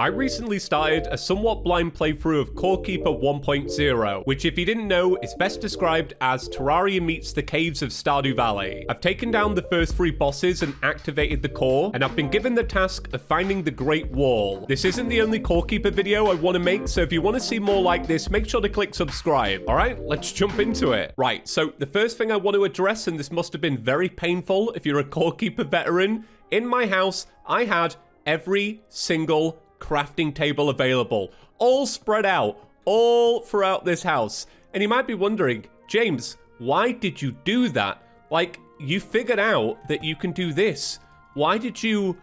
I recently started a somewhat blind playthrough of Core Keeper 1.0, which if you didn't know, is best described as Terraria meets the caves of Stardew Valley. I've taken down the first 3 bosses and activated the core, and I've been given the task of finding the Great Wall. This isn't the only Core Keeper video I want to make, so if you want to see more like this, make sure to click subscribe. Alright, let's jump into it. Right, so the first thing I want to address, and this must have been very painful if you're a Core Keeper veteran, in my house, I had every single crafting table available, all spread out, all throughout this house. And you might be wondering, James, why did you do that? Like, you figured out that you can do this. Why did you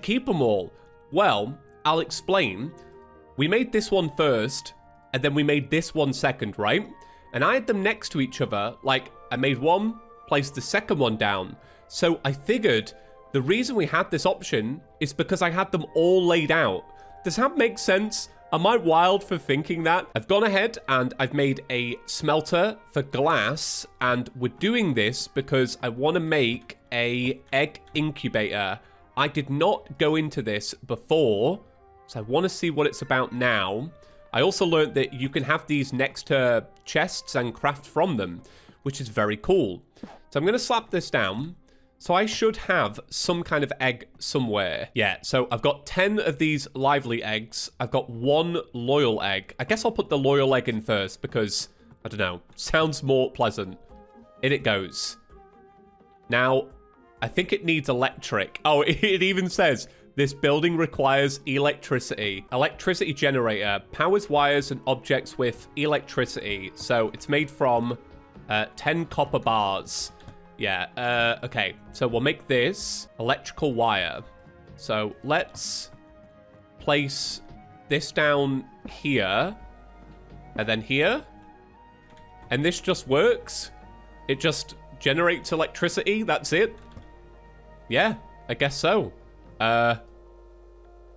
keep them all? Well, I'll explain. We made this one first, and then we made this one second, right? And I had them next to each other. Like, I made one, placed the second one down. So I figured the reason we had this option is because I had them all laid out. Does that make sense? Am I wild for thinking that? I've gone ahead and I've made a smelter for glass, and we're doing this because I want to make a egg incubator. I did not go into this before, so I want to see what it's about now. I also learned that you can have these next to chests and craft from them, which is very cool. So I'm going to slap this down. So I should have some kind of egg somewhere. Yeah, so I've got 10 of these lively eggs. I've got 1 loyal egg. I guess I'll put the loyal egg in first because, I don't know, sounds more pleasant. In it goes. Now, I think it needs electric. Oh, it even says, this building requires electricity. Electricity generator powers wires and objects with electricity. So it's made from 10 copper bars. Yeah, okay. So we'll make this electrical wire. So let's place this down here and then here. And this just works. It just generates electricity. That's it. Yeah, I guess so. I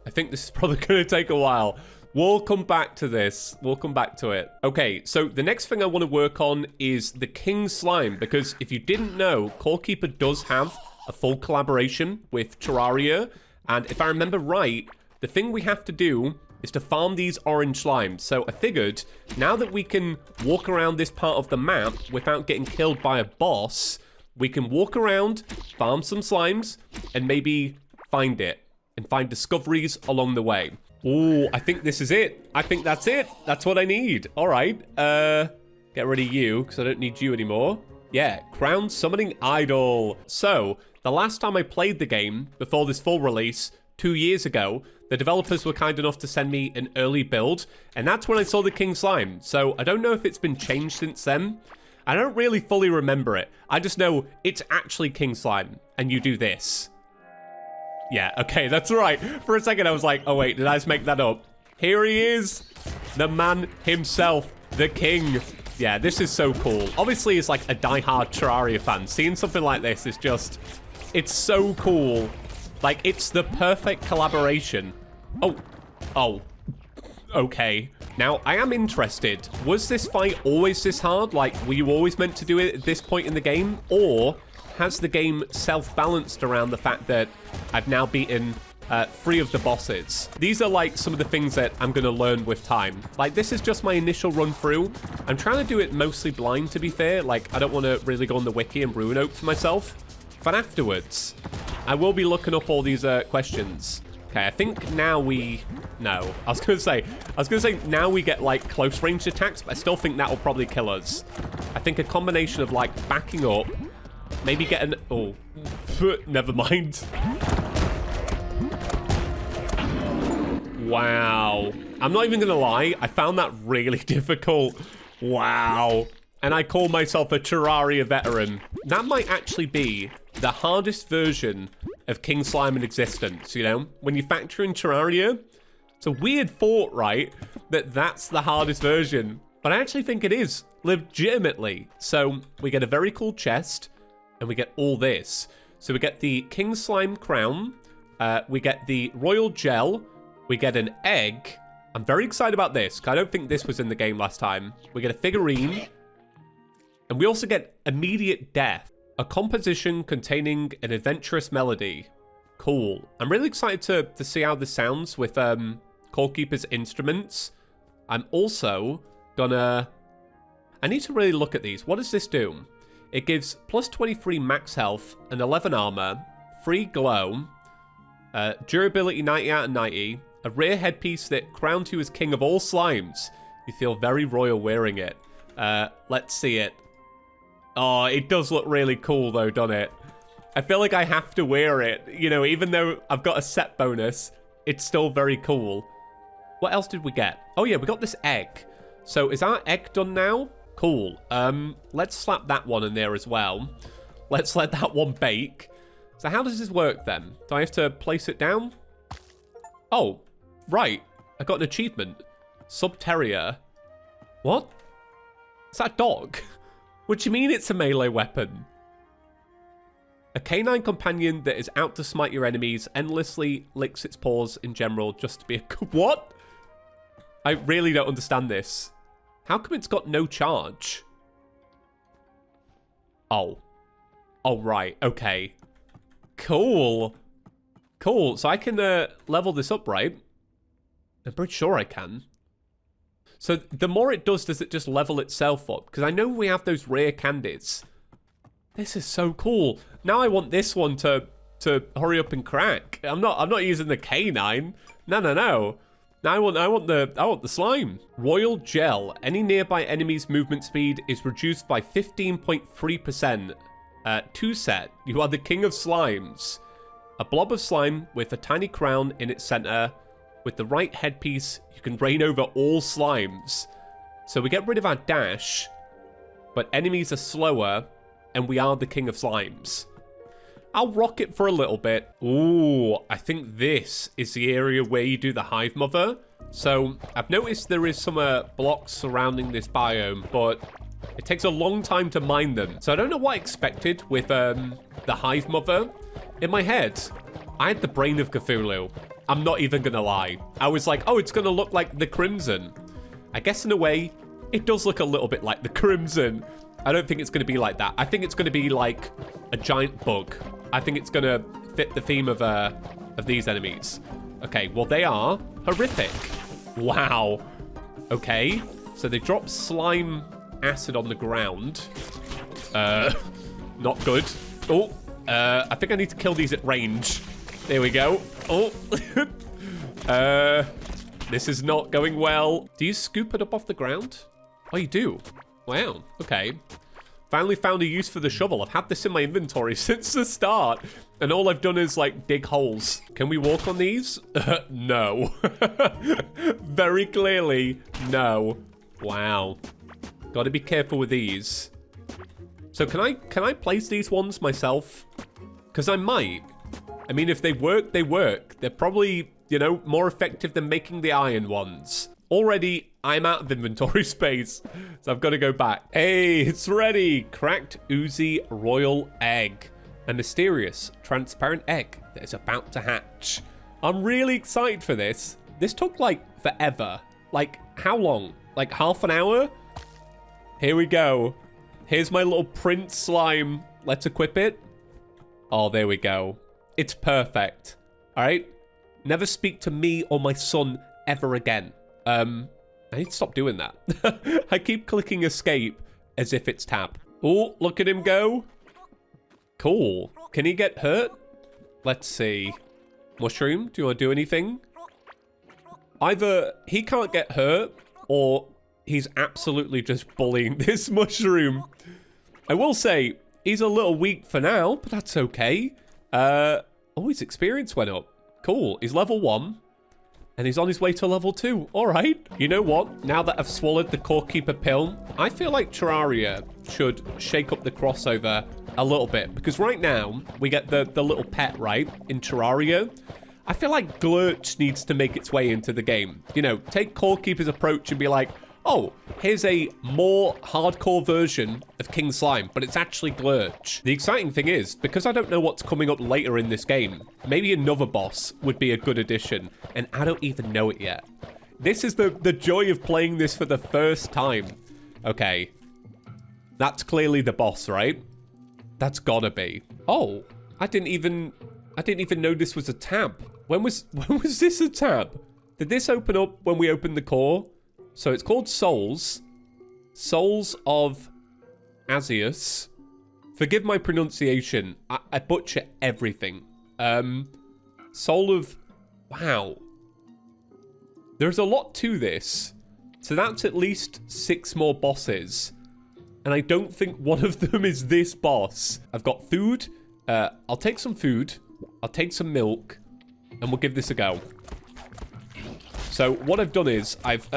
think this is probably going to take a while. We'll come back to this. We'll come back to it. Okay, so the next thing I want to work on is the King Slime, because if you didn't know, Core Keeper does have a full collaboration with Terraria, and if I remember right, the thing we have to do is to farm these orange slimes. So I figured, now that we can walk around this part of the map without getting killed by a boss, we can walk around, farm some slimes, and maybe find it, and find discoveries along the way. Oh, I think this is it. I think that's it. That's what I need. All right. Get rid of you, because I don't need you anymore. Yeah, Crown Summoning Idol. So, the last time I played the game, before this full release, 2 years ago, the developers were kind enough to send me an early build, and that's when I saw the King Slime. So, I don't know if it's been changed since then. I don't really fully remember it. I just know it's actually King Slime, and you do this. Yeah, okay, that's right. For a second, I was like, oh, wait, did I just make that up? Here he is, the man himself, the king. Yeah, this is so cool. Obviously, as like a diehard Terraria fan, seeing something like this is just, it's so cool. Like, it's the perfect collaboration. Oh, okay. Now, I am interested. Was this fight always this hard? Like, were you always meant to do it at this point in the game? Or has the game self-balanced around the fact that I've now beaten 3 of the bosses? These are like some of the things that I'm going to learn with time. Like, this is just my initial run through. I'm trying to do it mostly blind, to be fair. Like, I don't want to really go on the wiki and ruin it for myself. But afterwards, I will be looking up all these questions. Okay, I think now we... No, I was going to say now we get like close range attacks, but I still think that will probably kill us. I think a combination of like backing up, maybe get an... Oh, never mind. Wow. I'm not even going to lie. I found that really difficult. Wow. And I call myself a Terraria veteran. That might actually be the hardest version of King Slime in existence, you know? When you factor in Terraria, it's a weird thought, right? That's the hardest version. But I actually think it is, legitimately. So we get a very cool chest, and we get all this. So we get the King Slime crown, we get the royal gel, we get an egg. I'm very excited about this, because I don't think this was in the game last time. We get a figurine, and we also get immediate death. A composition containing an adventurous melody. Cool. I'm really excited to see how this sounds with Core Keeper's instruments. I'm also gonna... I need to really look at these. What does this do? It gives plus 23 max health and 11 armor, 3 glow, durability 90 out of 90, a rare headpiece that crowns you as king of all slimes. You feel very royal wearing it. Let's see it. Oh, it does look really cool though, doesn't it? I feel like I have to wear it. You know, even though I've got a set bonus, it's still very cool. What else did we get? Oh yeah, we got this egg. So is our egg done now? Cool. Let's slap that one in there as well. Let's let that one bake. So how does this work then? Do I have to place it down? Oh, right. I got an achievement. Subterraria. What? Is that a dog? What do you mean it's a melee weapon? A canine companion that is out to smite your enemies, endlessly licks its paws in general just to be a... What? I really don't understand this. How come it's got no charge? Oh. Oh, right. Okay. Cool. Cool. So I can level this up, right? I'm pretty sure I can. So the more it does it just level itself up? Because I know we have those rare candies. This is so cool. Now I want this one to hurry up and crack. I'm not using the canine. No. Now I want the slime. Royal Gel. Any nearby enemy's movement speed is reduced by 15.3%. 2 set. You are the king of slimes. A blob of slime with a tiny crown in its center. With the right headpiece, you can reign over all slimes. So we get rid of our dash, but enemies are slower, and we are the king of slimes. I'll rock it for a little bit. Ooh, I think this is the area where you do the Hive Mother. So I've noticed there is some blocks surrounding this biome, but it takes a long time to mine them. So I don't know what I expected with the Hive Mother. In my head, I had the brain of Cthulhu. I'm not even gonna lie. I was like, oh, it's gonna look like the Crimson. I guess in a way, it does look a little bit like the Crimson. I don't think it's gonna be like that. I think it's gonna be like a giant bug. I think it's gonna fit the theme of these enemies. Okay, well they are horrific. Wow. Okay, so they drop slime acid on the ground. Not good. Oh, I think I need to kill these at range. There we go. Oh. This is not going well. Do you scoop it up off the ground? Oh, you do? Wow, okay. Finally found a use for the shovel. I've had this in my inventory since the start, and all I've done is, like, dig holes. Can we walk on these? No. Very clearly, no. Wow. Gotta be careful with these. So can I place these ones myself? Because I might. I mean, if they work, they work. They're probably, you know, more effective than making the iron ones. Already, I'm out of inventory space, so I've got to go back. Hey, it's ready. Cracked, oozy, royal egg. A mysterious, transparent egg that is about to hatch. I'm really excited for this. This took, like, forever. Like, how long? Like, half an hour? Here we go. Here's my little prince slime. Let's equip it. Oh, there we go. It's perfect. All right? Never speak to me or my son ever again. I need to stop doing that. I keep clicking escape as if it's tab. Oh, look at him go. Cool. Can he get hurt? Let's see. Mushroom, do you want to do anything? Either he can't get hurt or he's absolutely just bullying this mushroom. I will say, he's a little weak for now, but that's okay. Oh, his experience went up. Cool. He's level 1. And he's on his way to level 2. All right. You know what? Now that I've swallowed the Core Keeper pill, I feel like Terraria should shake up the crossover a little bit. Because right now, we get the little pet, right, in Terraria. I feel like Glurch needs to make its way into the game. You know, take Core Keeper's approach and be like, oh, here's a more hardcore version of King Slime, but it's actually Glurch. The exciting thing is, because I don't know what's coming up later in this game, maybe another boss would be a good addition, and I don't even know it yet. This is the joy of playing this for the first time. Okay. That's clearly the boss, right? That's gotta be. Oh, I didn't even I didn't even know this was a tab. When was this a tab? Did this open up when we opened the core? So it's called Souls. Souls of Azius. Forgive my pronunciation. I butcher everything. Soul of... Wow. There's a lot to this. So that's at least 6 more bosses. And I don't think one of them is this boss. I've got food. I'll take some food. I'll take some milk. And we'll give this a go. So what I've done is I've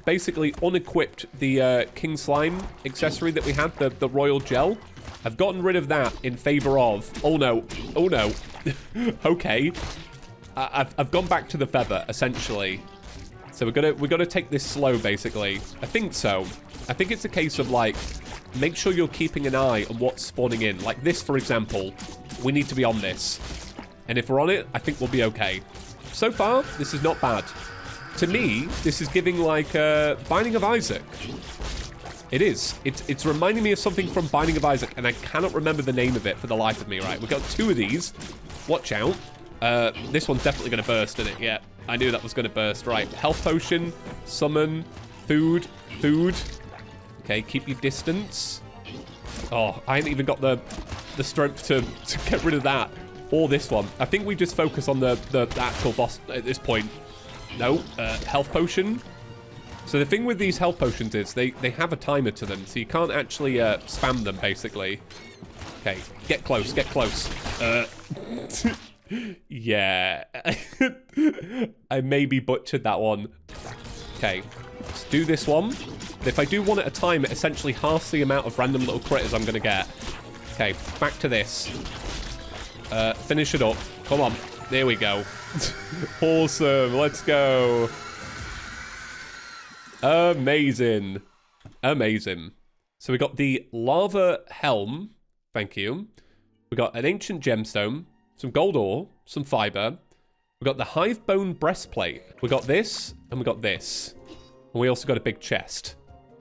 basically unequipped the King Slime accessory that we had, the Royal Gel. I've gotten rid of that in favor of... Oh no. Oh no. Okay. I've gone back to the feather, essentially. So we're gonna take this slow, basically. I think so. I think it's a case of, like, make sure you're keeping an eye on what's spawning in. Like this, for example. We need to be on this. And if we're on it, I think we'll be okay. So far, this is not bad. To me, this is giving, like, Binding of Isaac. It is. It's reminding me of something from Binding of Isaac, and I cannot remember the name of it for the life of me, right? We've got 2 of these. Watch out. This one's definitely going to burst, isn't it? Yeah, I knew that was going to burst. Right, health potion, summon, food. Okay, keep your distance. Oh, I ain't even got the strength to get rid of that. Or this one. I think we just focus on the actual boss at this point. No, health potion. So the thing with these health potions is they have a timer to them, so you can't actually spam them, basically. Okay, get close, get close. Yeah. I maybe butchered that one. Okay, let's do this one. If I do one at a time, it essentially halves the amount of random little critters I'm going to get. Okay, back to this. Finish it up. Come on. There we go. Awesome. Let's go. Amazing. Amazing. So we got the lava helm. Thank you. We got an ancient gemstone, some gold ore, some fiber. We got the hive bone breastplate. We got this, and we got this. And we also got a big chest,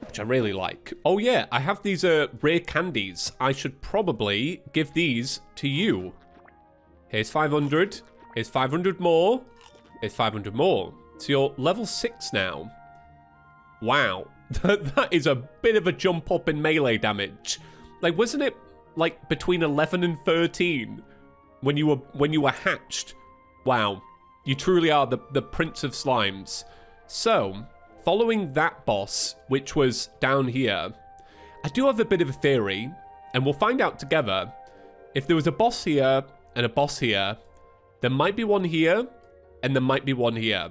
which I really like. Oh yeah, I have these rare candies. I should probably give these to you. Here's 500. Here's 500 more. Here's 500 more. So you're level 6 now. Wow. That is a bit of a jump up in melee damage. Like, wasn't it like between 11 and 13 when you were hatched? Wow. You truly are the Prince of Slimes. So, following that boss, which was down here, I do have a bit of a theory, and we'll find out together. If there was a boss here and a boss here, there might be one here, and there might be one here.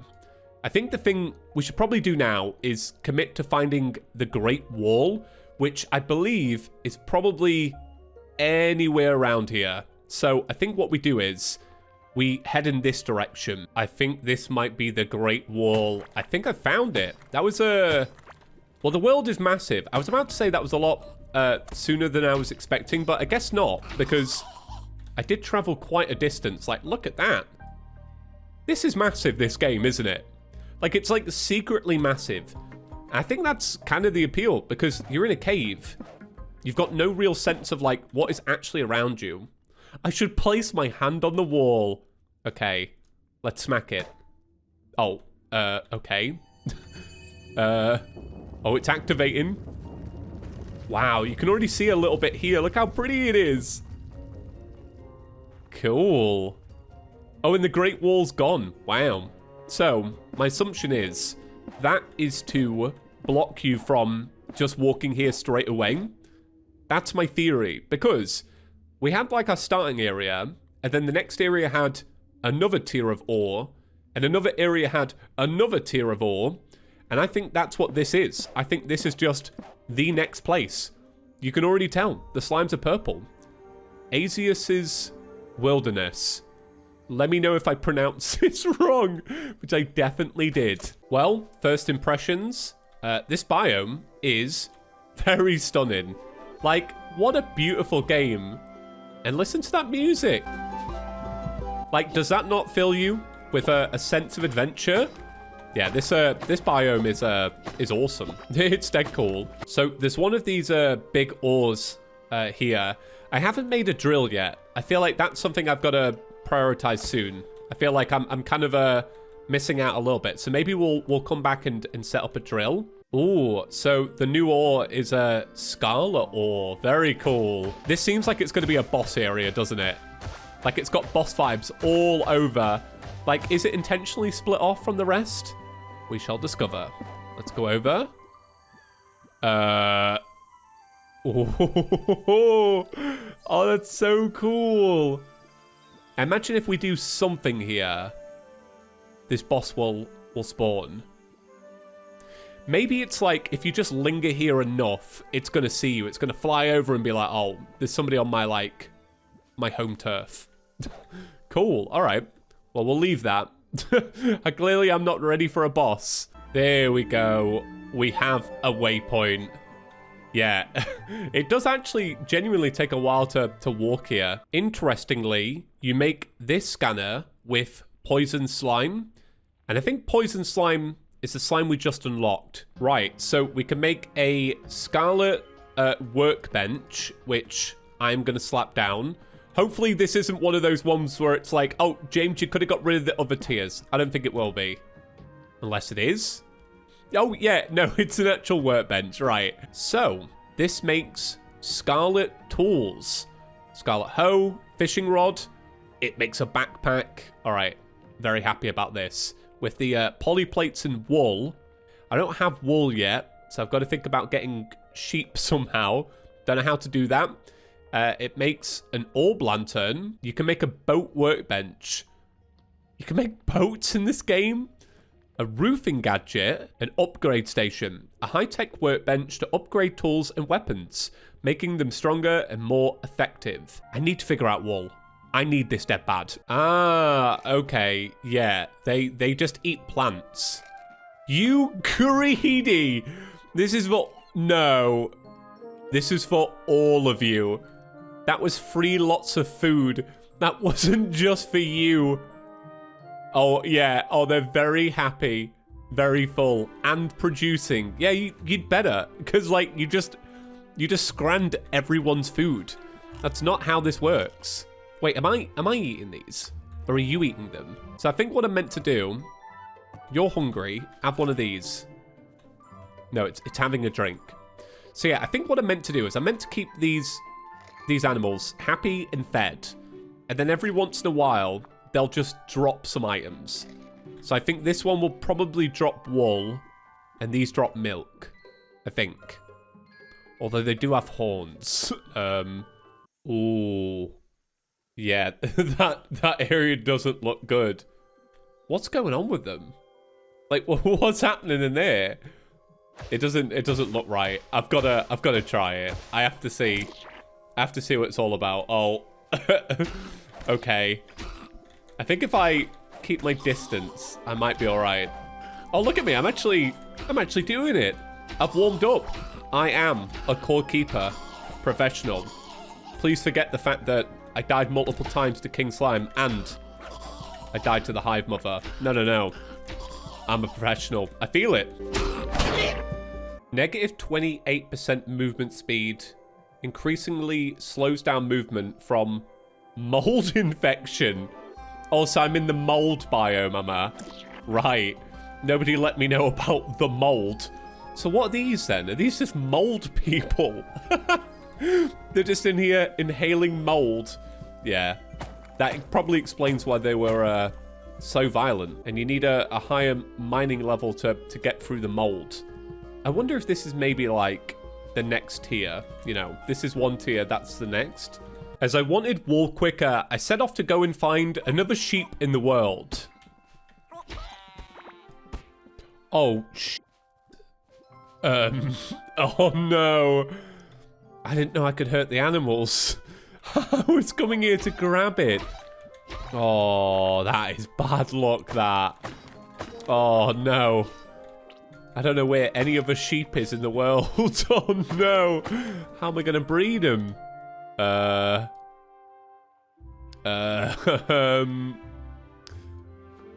I think the thing we should probably do now is commit to finding the Great Wall, which I believe is probably anywhere around here. So I think what we do is we head in this direction. I think this might be the Great Wall. I think I found it. That was a... Well, the world is massive. I was about to say that was a lot sooner than I was expecting, but I guess not, because I did travel quite a distance. Like, look at that. This is massive, this game, isn't it? Like, it's like secretly massive. I think that's kind of the appeal, because you're in a cave. You've got no real sense of, like, what is actually around you. I should place my hand on the wall. Okay, let's smack it. Oh, okay. Oh, it's activating. Wow, you can already see a little bit here. Look how pretty it is. Cool. Oh, and the Great Wall's gone. Wow. So, my assumption is that is to block you from just walking here straight away. That's my theory, because we had like our starting area, and then the next area had another tier of ore, and another area had another tier of ore, and I think that's what this is. I think this is just the next place. You can already tell, the slimes are purple. Azius's Wilderness. Let me know if I pronounce this wrong, which I definitely did. Well, first impressions. This biome is very stunning. Like, what a beautiful game. And listen to that music. Like, does that not fill you with a sense of adventure? Yeah, this biome is awesome. It's dead cool. So there's one of these big ores here. I haven't made a drill yet. I feel like that's something I've got to prioritize soon. I feel like I'm kind of missing out a little bit. So maybe we'll come back and set up a drill. Ooh, so the new ore is a scarlet ore. Very cool. This seems like it's going to be a boss area, doesn't it? Like it's got boss vibes all over. Like, is it intentionally split off from the rest? We shall discover. Let's go over. Oh, that's so cool. Imagine if we do something here. This boss will spawn. Maybe it's like, if you just linger here enough, it's going to see you. It's going to fly over and be like, oh, there's somebody on my, like, my home turf. Cool. All right. Well, we'll leave that. Clearly, I'm not ready for a boss. There we go. We have a waypoint. Yeah. It does actually genuinely take a while to walk here. Interestingly, you make this scanner with poison slime. And I think poison slime is the slime we just unlocked. Right. So we can make a scarlet workbench, which I'm going to slap down. Hopefully this isn't one of those ones where it's like, oh, James, you could have got rid of the other tiers. I don't think it will be. Unless it is. Oh, yeah. No, it's an actual workbench. Right. So this makes scarlet tools. Scarlet hoe, fishing rod. It makes a backpack. All right. Very happy about this. With the poly plates and wool. I don't have wool yet, so I've got to think about getting sheep somehow. Don't know how to do that. It makes an orb lantern. You can make a boat workbench. You can make boats in this game. A roofing gadget, an upgrade station, a high-tech workbench to upgrade tools and weapons, making them stronger and more effective. I need to figure out wool. I need this dead bad. Ah, okay. Yeah, they just eat plants. You greedy! This is for... No. This is for all of you. That was free lots of food. That wasn't just for you. Oh, yeah. Oh, they're very happy. Very full. And producing. Yeah, you'd better. Because, like, you just scrammed everyone's food. That's not how this works. Wait, am I eating these? Or are you eating them? So I think what I'm meant to do... You're hungry. Have one of these. No, it's having a drink. So yeah, I think what I'm meant to do is I'm meant to keep these animals happy and fed. And then every once in a while, they'll just drop some items. So I think this one will probably drop wool. And these drop milk. I think. Although they do have horns. Ooh. Yeah, that area doesn't look good. What's going on with them? Like, what's happening in there? It doesn't look right. I've got to try it. I have to see what it's all about. Oh, okay. I think if I keep my distance, I might be all right. Oh, look at me! I'm actually doing it. I've warmed up. I am a core keeper, professional. Please forget the fact that I died multiple times to King Slime and I died to the Hive Mother. No. I'm a professional. I feel it. Negative 28% movement speed increasingly slows down movement from mold infection. Also, I'm in the mold biome, am I? Right. Nobody let me know about the mold. So what are these then? Are these just mold people? They're just in here inhaling mold. Yeah. That probably explains why they were so violent. And you need a higher mining level to get through the mold. I wonder if this is maybe like the next tier. You know, this is one tier, that's the next. As I wanted wool quicker, I set off to go and find another sheep in the world. Oh, oh no. I didn't know I could hurt the animals. I was coming here to grab it. Oh, that is bad luck, that. Oh, no. I don't know where any other sheep is in the world. Oh, no. How am I going to breed them? Yeah,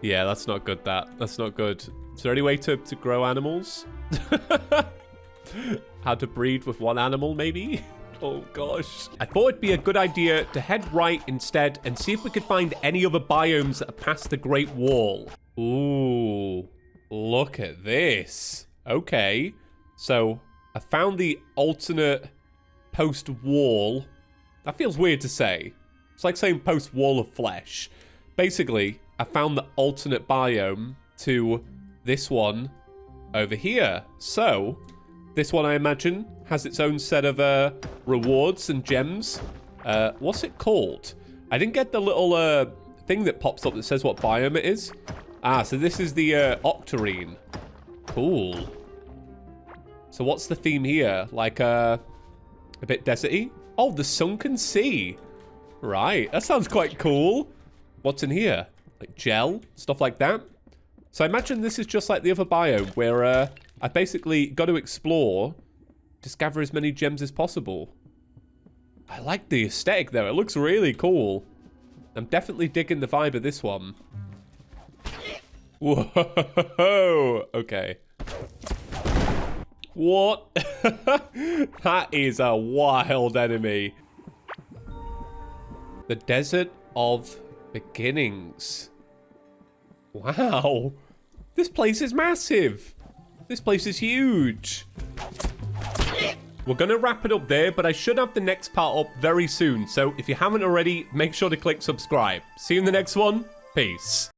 that's not good, that. That's not good. Is there any way to grow animals? How to breed with one animal, maybe? Oh, gosh. I thought it'd be a good idea to head right instead and see if we could find any other biomes that are past the Great Wall. Ooh, look at this. Okay, so I found the alternate post-wall. That feels weird to say. It's like saying post-wall of flesh. Basically, I found the alternate biome to this one over here. So, this one, I imagine, has its own set of rewards and gems. What's it called? I didn't get the little thing that pops up that says what biome it is. Ah, so this is the Octarine. Cool. So what's the theme here? Like a bit deserty? Oh, the Sunken Sea. Right, that sounds quite cool. What's in here? Like gel? Stuff like that? So I imagine this is just like the other biome where I've basically got to explore, discover as many gems as possible. I like the aesthetic though. It looks really cool. I'm definitely digging the vibe of this one. Whoa. Okay. What? That is a wild enemy. The Desert of Beginnings. Wow. This place is massive. This place is huge. We're going to wrap it up there, but I should have the next part up very soon. So if you haven't already, make sure to click subscribe. See you in the next one. Peace.